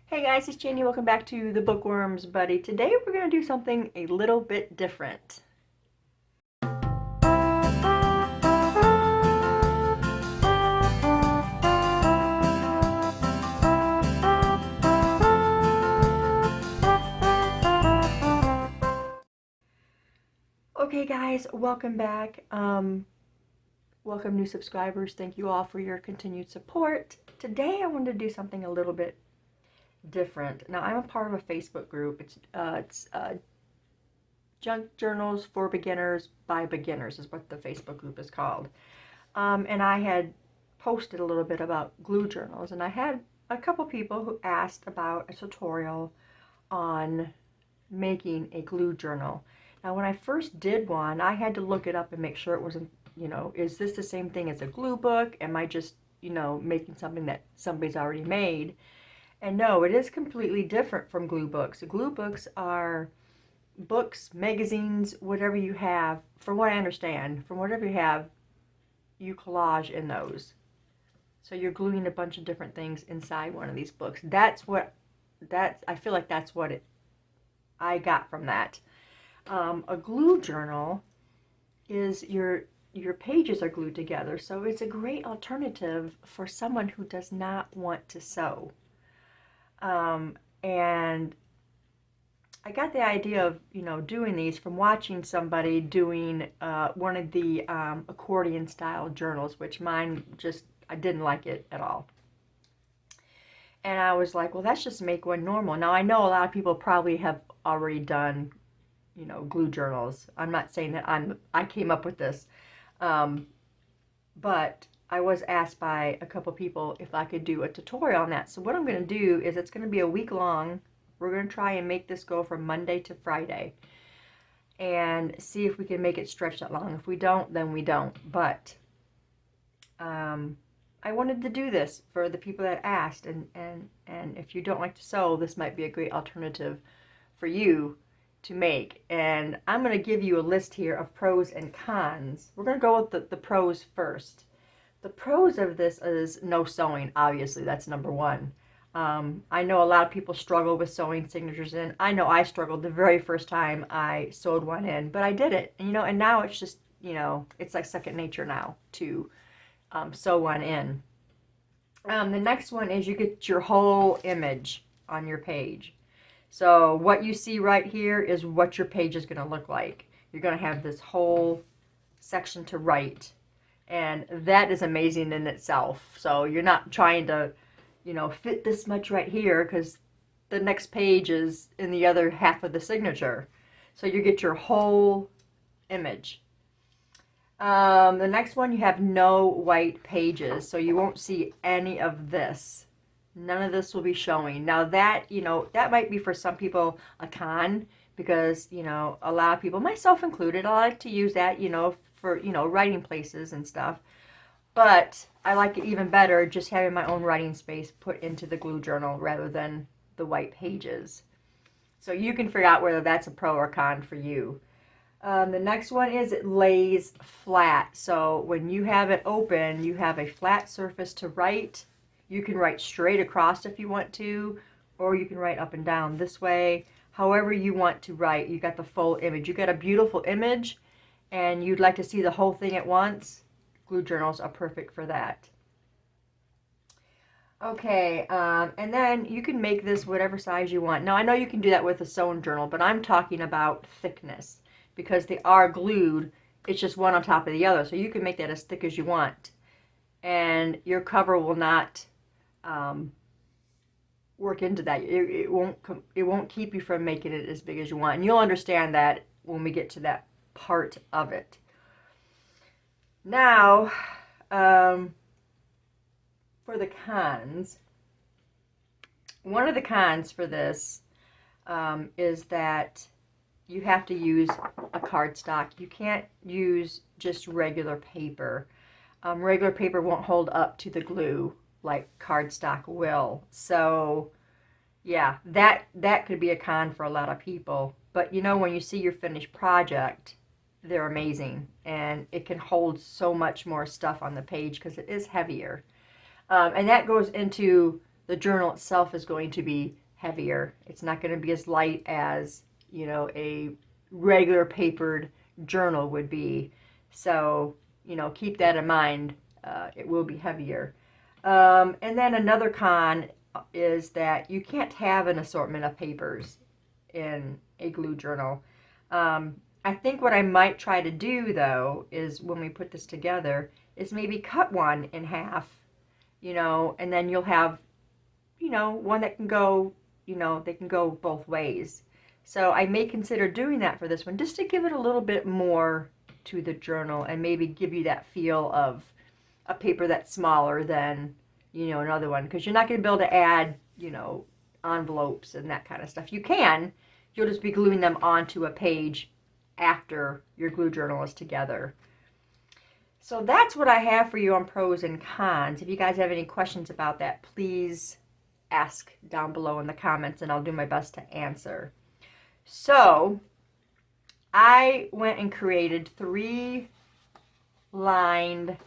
Hey guys, it's Janie. Welcome back to the Bookworms Buddy. Today we're going to do something a little bit different. Okay guys, welcome back. Welcome new subscribers. Thank you all for your continued support. Today I wanted to do something a little bit different. Now I'm a part of a Facebook group. It's Junk Journals for Beginners by Beginners is what the Facebook group is called. And I had posted a little bit about glue journals, and I had a couple people who asked about a tutorial on making a glue journal. Now, when I first did one, I had to look it up and make sure it wasn't, is this the same thing as a glue book? Am I just, making something that somebody's already made? And no, it is completely different from glue books. Glue books are books, magazines, whatever you have, from what I understand, from whatever you have, you collage in those. So you're gluing a bunch of different things inside one of these books. I feel like that's what I got from that. A glue journal is your pages are glued together, so it's a great alternative for someone who does not want to sew. And I got the idea of, doing these from watching somebody doing one of the accordion style journals, which mine I didn't like it at all. And I was like, well, let's just make one normal. Now, I know a lot of people probably have already done, glue journals. I'm not saying that I came up with this. But I was asked by a couple people if I could do a tutorial on that. So what I'm going to do is it's going to be a week long. We're going to try and make this go from Monday to Friday and see if we can make it stretch that long. If we don't, then we don't. But I wanted to do this for the people that asked. And if you don't like to sew, this might be a great alternative for you to make. And I'm going to give you a list here of pros and cons. We're going to go with the pros first. The pros of this is no sewing, obviously. That's number one. I know a lot of people struggle with sewing signatures in. I know I struggled the very first time I sewed one in, but I did it. And now it's just, it's like second nature now to sew one in. The next one is you get your whole image on your page. So what you see right here is what your page is going to look like. You're going to have this whole section to write, and that is amazing in itself. So you're not trying to fit this much right here because the next page is in the other half of the signature. So you get your whole image. The next one, you have no white pages, so you won't see any of this. None of this will be showing. Now that, that might be for some people a con because, a lot of people, myself included, I like to use that, for, writing places and stuff. But I like it even better just having my own writing space put into the glue journal rather than the white pages. So you can figure out whether that's a pro or con for you. The next one is it lays flat. So when you have it open, you have a flat surface to write. You can write straight across if you want to, or you can write up and down this way. However you want to write, you got the full image. You got a beautiful image and you'd like to see the whole thing at once. Glue journals are perfect for that. Okay, and then you can make this whatever size you want. Now, I know you can do that with a sewn journal, but I'm talking about thickness because they are glued. It's just one on top of the other, so you can make that as thick as you want. And your cover will not work into that. It won't keep you from making it as big as you want. And you'll understand that when we get to that part of it. Now, for the cons, one of the cons for this is that you have to use a cardstock. You can't use just regular paper. Regular paper won't hold up to the glue like cardstock will. So, yeah, that could be a con for a lot of people. But, when you see your finished project, they're amazing, and it can hold so much more stuff on the page because it is heavier. And that goes into the journal itself is going to be heavier. It's not going to be as light as, you know, a regular papered journal would be. So, you know, keep that in mind. It will be heavier. And then another con is that you can't have an assortment of papers in a glue journal. I think what I might try to do, though, is when we put this together, is maybe cut one in half, you know, and then you'll have, you know, one that can go, you know, they can go both ways. So I may consider doing that for this one, just to give it a little bit more to the journal and maybe give you that feel of a paper that's smaller than, you know, another one, because you're not going to be able to add, you know, envelopes and that kind of stuff. You can, you'll just be gluing them onto a page after your glue journal is together. So that's what I have for you on pros and cons. If you guys have any questions about that, please ask down below in the comments and I'll do my best to answer. So I went and created 3 lined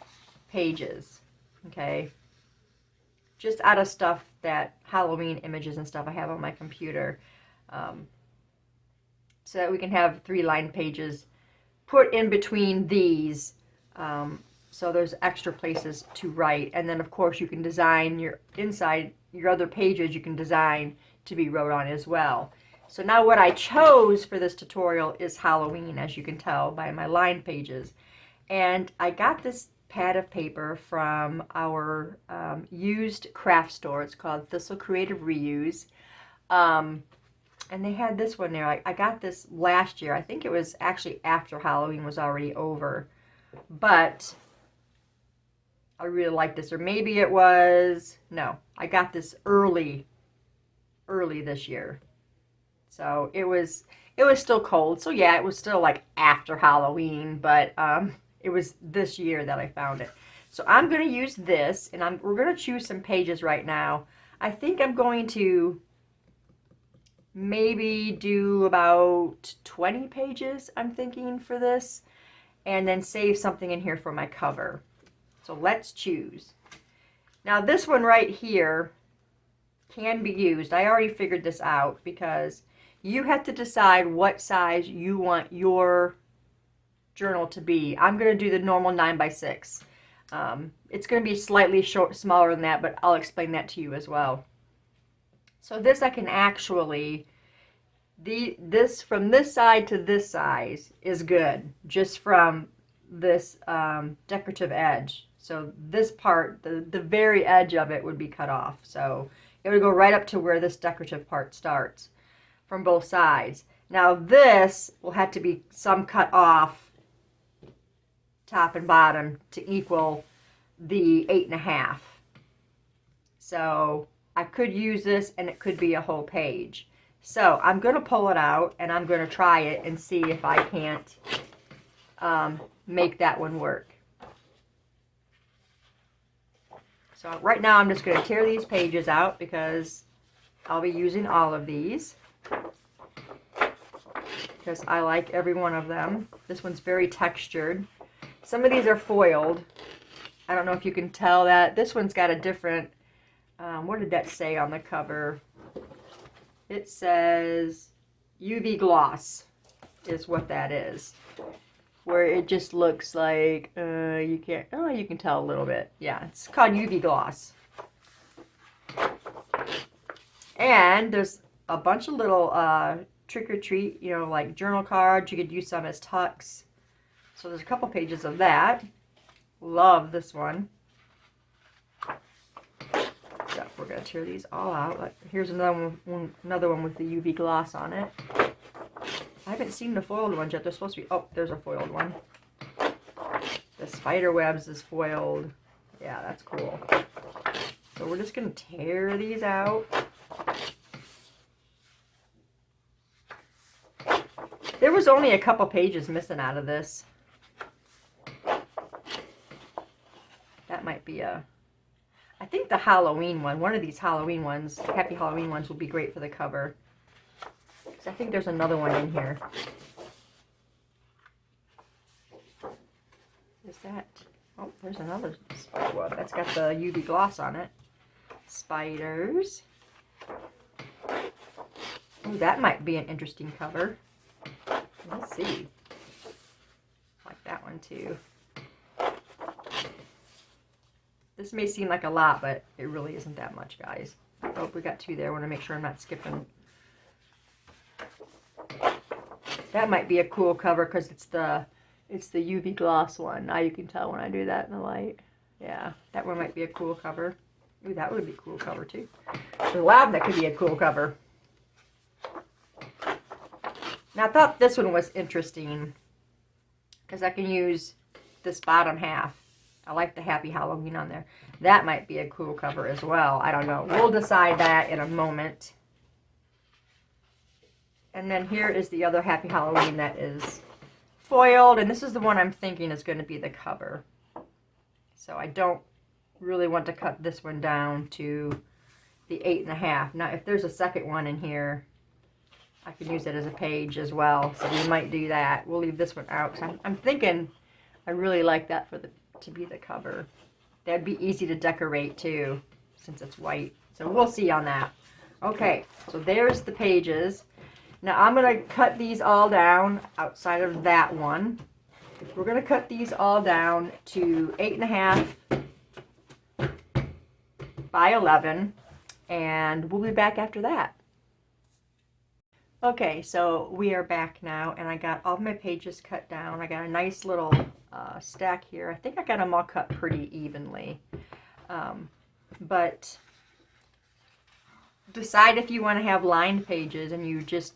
pages, okay, just out of stuff that Halloween images and stuff I have on my computer, so that we can have 3 lined pages put in between these, so there's extra places to write. And then of course you can design your inside, your other pages you can design to be wrote on as well. So now what I chose for this tutorial is Halloween, as you can tell by my lined pages. And I got this pad of paper from our used craft store. It's called Thistle Creative Reuse. And they had this one there. I got this last year. I think it was actually after Halloween was already over. But I really like this. Or maybe it was, no, I got this early this year. So it was still cold. So yeah, it was still like after Halloween, but it was this year that I found it. So I'm going to use this, and we're going to choose some pages right now. I think I'm going to maybe do about 20 pages, I'm thinking, for this, and then save something in here for my cover. So let's choose. Now this one right here can be used. I already figured this out, because you have to decide what size you want your journal to be. I'm going to do the normal 9x6. It's going to be slightly smaller than that, but I'll explain that to you as well. So this I can actually, this from this side to this size is good, just from this decorative edge. So this part, the very edge of it would be cut off. So it would go right up to where this decorative part starts from both sides. Now this will have to be some cut off top and bottom to equal the 8.5. So I could use this and it could be a whole page. So I'm going to pull it out and I'm going to try it and see if I can't make that one work. So right now I'm just going to tear these pages out because I'll be using all of these, because I like every one of them. This one's very textured. Some of these are foiled. I don't know if you can tell that. This one's got a different, what did that say on the cover? It says UV gloss is what that is. Where it just looks like, you can't, oh, you can tell a little bit. Yeah, it's called UV gloss. And there's a bunch of little trick or treat, you know, like journal cards. You could use some as tucks. So there's a couple pages of that. Love this one. So we're gonna tear these all out. Here's another one with the UV gloss on it. I haven't seen the foiled ones yet. They're supposed to be. Oh, there's a foiled one. The spider webs is foiled. Yeah, that's cool. So we're just gonna tear these out. There was only a couple pages missing out of this. That might be a... I think the Halloween one of these Halloween ones, Happy Halloween ones, will be great for the cover. Because I think there's another one in here. Is that... Oh, there's another spider web. That's got the UV gloss on it. spiders. Ooh, that might be an interesting cover. Let's see. Like that one too. This may seem like a lot, but it really isn't that much, guys. Oh, we got two there. I want to make sure I'm not skipping. That might be a cool cover because it's the UV gloss one. Now you can tell when I do that in the light. Yeah, that one might be a cool cover. Ooh, that would be a cool cover too. Wow, that could be a cool cover. Now I thought this one was interesting because I can use this bottom half. I like the Happy Halloween on there. That might be a cool cover as well. I don't know. We'll decide that in a moment. And then here is the other Happy Halloween that is foiled. And this is the one I'm thinking is going to be the cover. So I don't really want to cut this one down to the 8.5. Now if there's a second one in here, I can use it as a page as well. So we might do that. We'll leave this one out. I'm thinking I really like that to be the cover. That'd be easy to decorate too, since it's white. So we'll see on that. Okay, so there's the pages. Now I'm going to cut these all down outside of that one. We're going to cut these all down to 8.5 by 11, and we'll be back after that. Okay, so we are back now, and I got all my pages cut down. I got a nice little stack here. I think I got them all cut pretty evenly. But decide if you want to have lined pages, and you just,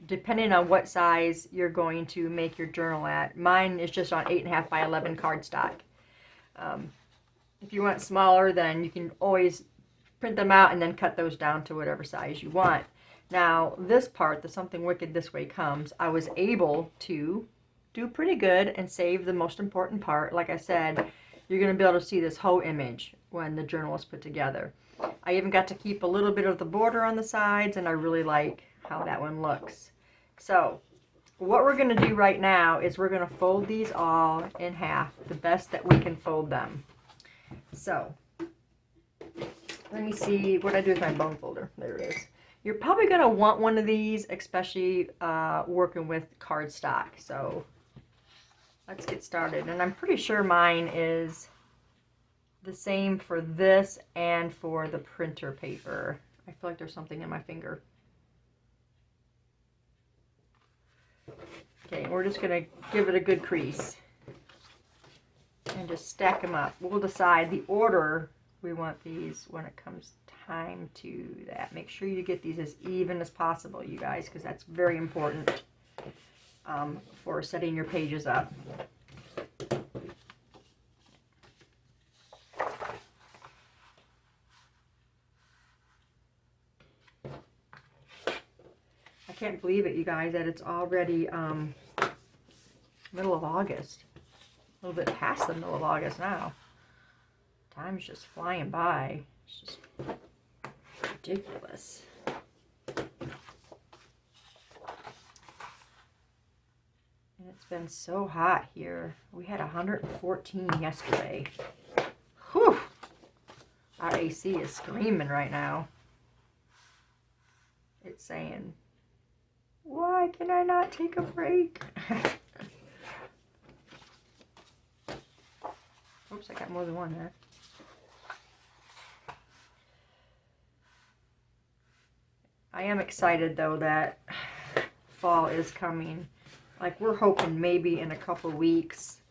depending on what size you're going to make your journal at. Mine is just on 8.5 by 11 cardstock. If you want smaller, then you can always print them out and then cut those down to whatever size you want. Now, this part, the Something Wicked This Way Comes, I was able to do pretty good and save the most important part. Like I said, you're going to be able to see this whole image when the journal is put together. I even got to keep a little bit of the border on the sides, and I really like how that one looks. So, what we're going to do right now is we're going to fold these all in half, the best that we can fold them. So, let me see what I do with my bone folder. There it is. You're probably going to want one of these, especially working with cardstock. So let's get started. And I'm pretty sure mine is the same for this and for the printer paper. I feel like there's something in my finger. Okay, we're just going to give it a good crease and just stack them up. We'll decide the order we want these when it comes time to that. Make sure you get these as even as possible, you guys, because that's very important for setting your pages up. I can't believe it, you guys, that it's already middle of August. A little bit past the middle of August now. Time's just flying by. It's just ridiculous. And it's been so hot here. We had 114 yesterday. Whew! Our AC is screaming right now. It's saying, why can I not take a break? Oops, I got more than one there. I am excited though that fall is coming. Like, we're hoping maybe in a couple weeks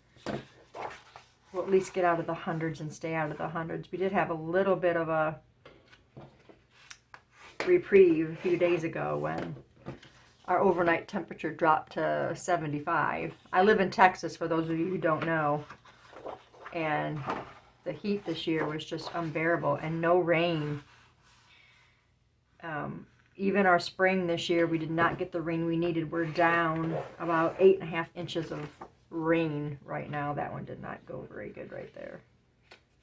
we'll at least get out of the hundreds and stay out of the hundreds. We did have a little bit of a reprieve a few days ago when our overnight temperature dropped to 75. I live in Texas, for those of you who don't know, and the heat this year was just unbearable, and no rain. Even our spring this year, we did not get the rain we needed. We're down about 8.5 inches of rain right now. That one did not go very good right there.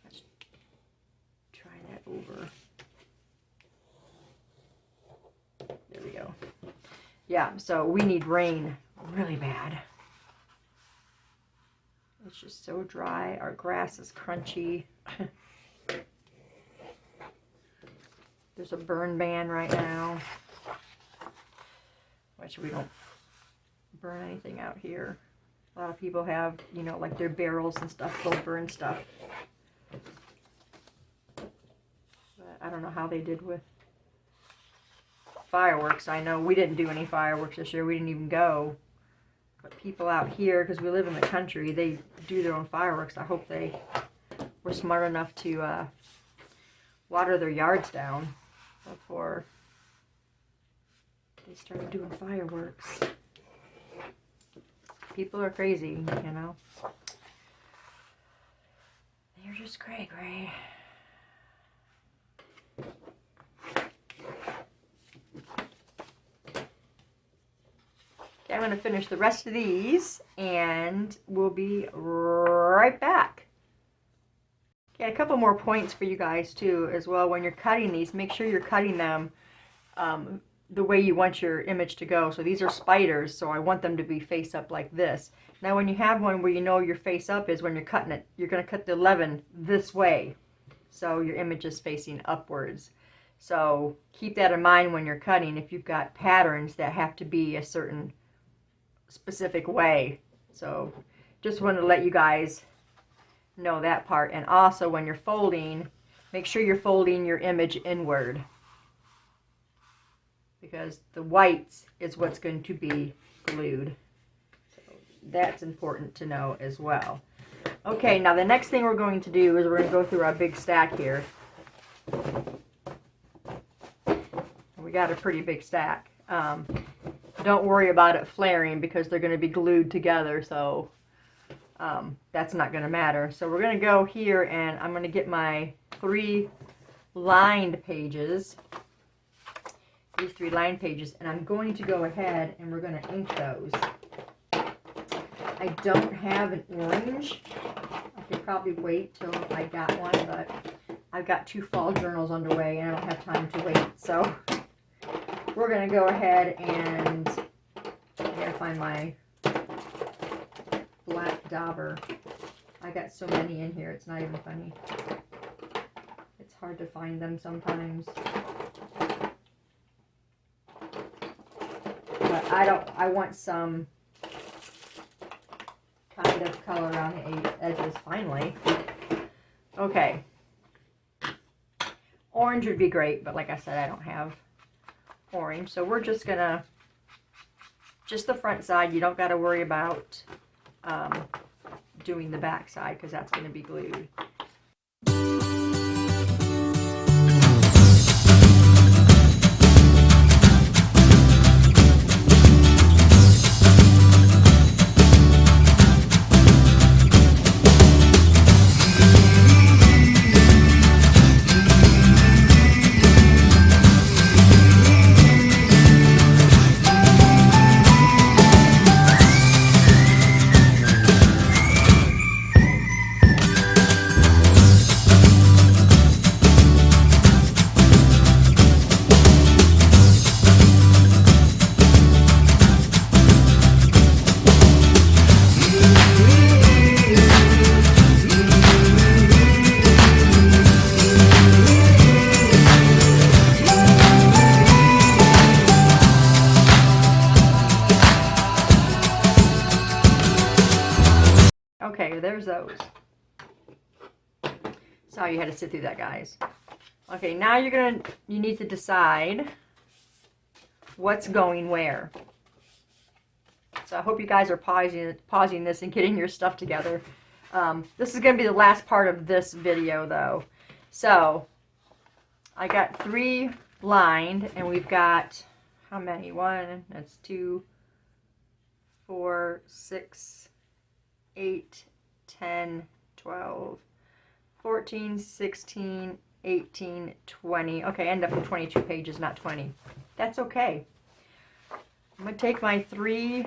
Let's try that over. There we go. Yeah, so we need rain really bad. It's just so dry. Our grass is crunchy. There's a burn ban right now, which we don't burn anything out here. A lot of people have, you know, like their barrels and stuff, they'll burn stuff. But I don't know how they did with fireworks. I know we didn't do any fireworks this year. We didn't even go. But people out here, because we live in the country, they do their own fireworks. I hope they were smart enough to water their yards down before they started doing fireworks. People are crazy, you know. They're just cray. Okay, I'm going to finish the rest of these, and we'll be right back. Okay, a couple more points for you guys, too, as well. When you're cutting these, make sure you're cutting them the way you want your image to go. So these are spiders, so I want them to be face up like this. Now, when you have one where you know your face up is when you're cutting it, you're going to cut the 11 this way. So your image is facing upwards. So keep that in mind when you're cutting if you've got patterns that have to be a certain specific way. So just wanted to let you guys know that part. And also when you're folding, make sure you're folding your image inward, because the white is what's going to be glued. So that's important to know as well. Okay, now the next thing we're going to do is we're going to go through our big stack here. We got a pretty big stack. Don't worry about it flaring because they're going to be glued together, so that's not going to matter. So we're going to go here, and I'm going to get my 3 lined pages. These 3 lined pages, and I'm going to go ahead and we're going to ink those. I don't have an orange. I could probably wait till I got one, but I've got 2 fall journals underway and I don't have time to wait. So we're going to go ahead and I gotta find my black dauber. I got so many in here, it's not even funny. It's hard to find them sometimes. But I want some kind of color around the edges finally. Okay. Orange would be great, but like I said, I don't have orange. So we're just gonna, just the front side. You don't got to worry about doing the back side because that's going to be glued. Okay, there's those. Sorry you had to sit through that, guys. Okay, now you need to decide what's going where. So I hope you guys are pausing this and getting your stuff together. This is going to be the last part of this video, though. So I got 3 lined, and we've got how many? 1, that's 2, 4, 6, 8, 10, 12, 14, 16, 18, 20. Okay, I end up with 22 pages, not 20. That's okay. I'm going to take my 3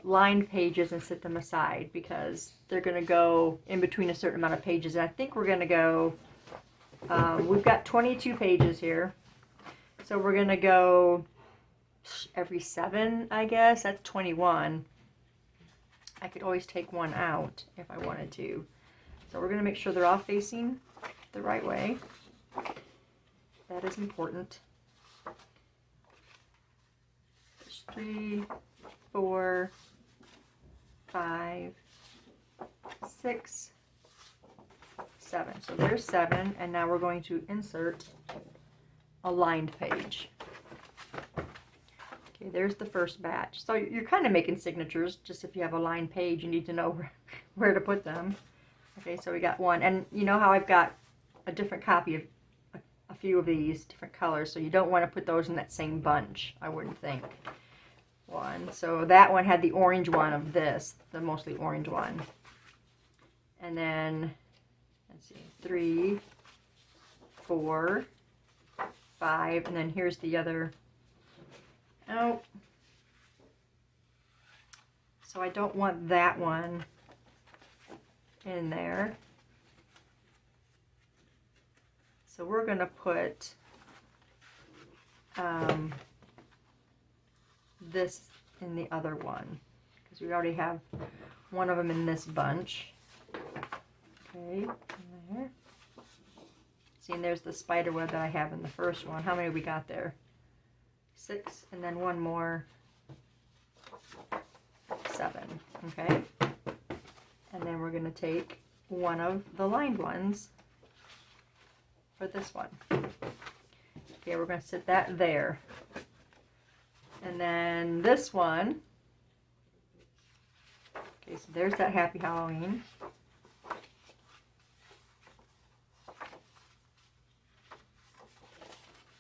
lined pages and set them aside because they're going to go in between a certain amount of pages. And I think we're going to go, we've got 22 pages here. So we're going to go every 7, I guess. That's 21. I could always take one out if I wanted to. So we're going to make sure they're all facing the right way. That is important. There's 3, 4, 5, 6, 7. So there's 7, and now we're going to insert a lined page. Okay, there's the first batch. So you're kind of making signatures. Just if you have a lined page, you need to know where to put them. Okay, so we got one. And you know how I've got a different copy of a few of these different colors, so you don't want to put those in that same bunch, I wouldn't think. One. So that one had the orange one of this, the mostly orange one. And then, let's see, 3, 4, 5, and then here's the other. Oh. So I don't want that one in there. So we're going to put this in the other one, because we already have one of them in this bunch. Okay, in there. See, and there's the spider web that I have in the first one. How many we got there? 6, and then one more. 7. Okay, and then we're going to take one of the lined ones for this one. Okay, we're going to sit that there. And then this one. Okay, so there's that Happy Halloween.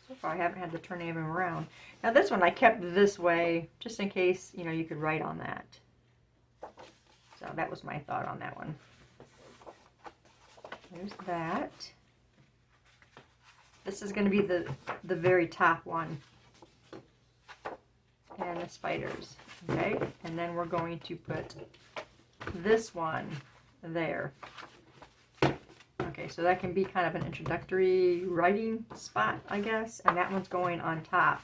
So far I haven't had to turn any of them around. Now this one I kept this way just in case, you know, you could write on that. So that was my thought on that one. There's that. This is going to be the very top one. And the spiders. Okay? And then we're going to put this one there. Okay, so that can be kind of an introductory writing spot, I guess. And that one's going on top.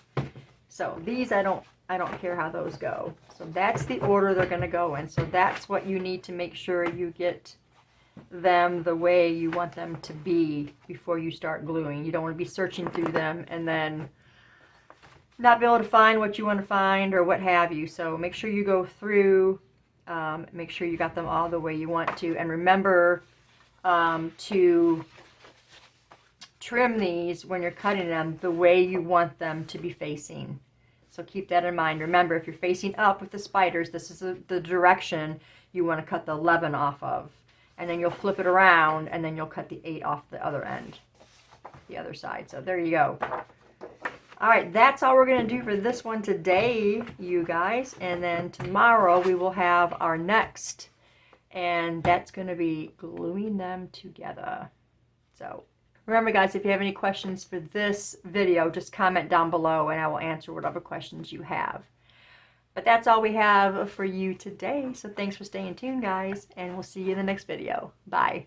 So these I don't care how those go. So that's the order they're going to go in. So that's what you need to make sure you get them the way you want them to be before you start gluing. You don't want to be searching through them and then not be able to find what you want to find or what have you. So make sure you go through, make sure you got them all the way you want to, and remember to trim these when you're cutting them the way you want them to be facing. So keep that in mind. Remember, if you're facing up with the spiders, this is the direction you want to cut the 11 off of. And then you'll flip it around, and then you'll cut the 8 off the other end, the other side. So there you go. All right, that's all we're going to do for this one today, you guys. And then tomorrow we will have our next, and that's going to be gluing them together. So remember, guys, if you have any questions for this video, just comment down below, and I will answer whatever questions you have. But that's all we have for you today. So thanks for staying tuned, guys, and we'll see you in the next video. Bye.